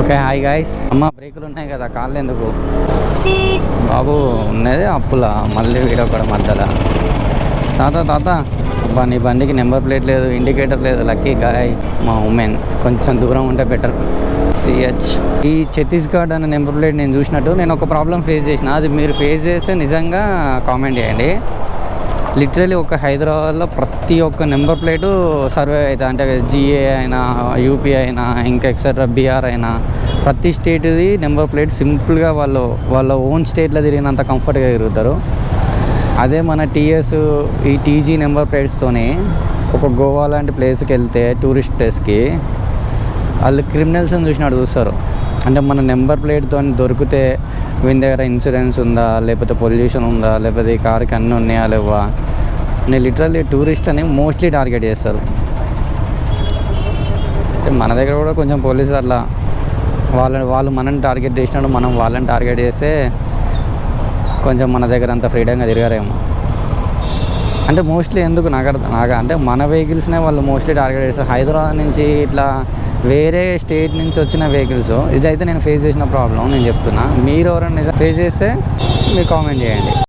Okay hi guys. అమ్మ బ్రేకులు ఉన్నాయి కదా, కాళ్ళు ఎందుకు బాబు ఉన్నది అప్పులా మళ్ళీ వీడియో కూడా మధ్యలో. తాత అబ్బా నీ బండికి నెంబర్ ప్లేట్ లేదు, ఇండికేటర్ లేదు. లక్కీ గాయ్ మా ఉమెన్. కొంచెం దూరం ఉంటే బెటర్. సిహెచ్ ఈ ఛత్తీస్గఢ్ అనే నెంబర్ ప్లేట్ నేను చూసినట్టు నేను ఒక ప్రాబ్లం ఫేస్ చేసిన. అది మీరు ఫేస్ చేస్తే నిజంగా కామెంట్ చేయండి. లిటరలీ ఒక హైదరాబాద్లో ప్రతి ఒక్క నెంబర్ ప్లేటు సర్వే అవుతుంది. అంటే జిఏ అయినా, యూపీ అయినా, ఇంకా ఎక్సెట్రా బీఆర్ అయినా, ప్రతి స్టేట్ది నెంబర్ ప్లేట్ సింపుల్గా వాళ్ళ ఓన్ స్టేట్లో తిరిగినంత కంఫర్ట్గా తిరుగుతారు. అదే మన టీఎస్ ఈ టీజీ నెంబర్ ప్లేట్స్తోని ఒక గోవా లాంటి ప్లేస్కి వెళ్తే, టూరిస్ట్ ప్లేస్కి, వాళ్ళు క్రిమినల్స్ని చూసినట్టు చూస్తారు. అంటే మన నెంబర్ ప్లేట్తో దొరికితే వీని దగ్గర ఇన్సూరెన్స్ ఉందా, లేకపోతే పొల్యూషన్ ఉందా, లేకపోతే ఈ కార్కి అన్నీ ఉన్నాయా లేవా, నేను లిటరల్లీ టూరిస్ట్ అని మోస్ట్లీ టార్గెట్ చేస్తారు. మన దగ్గర కూడా కొంచెం పోలీసులు అట్లా వాళ్ళు మనని టార్గెట్ చేసినప్పుడు మనం వాళ్ళని టార్గెట్ చేస్తే కొంచెం మన దగ్గర అంత ఫ్రీడంగా తిరగారేమో. అంటే మోస్ట్లీ ఎందుకు నాకు అంటే మన వెహికల్స్నే వాళ్ళు మోస్ట్లీ టార్గెట్ చేస్తారు. హైదరాబాద్ నుంచి ఇట్లా వేరే స్టేట్ నుంచి వచ్చిన వెహికల్స్, ఇదైతే నేను ఫేస్ చేసిన ప్రాబ్లం నేను చెప్తున్నా. మీరు ఎవరైనా ఫేస్ చేస్తే మీరు కామెంట్ చేయండి.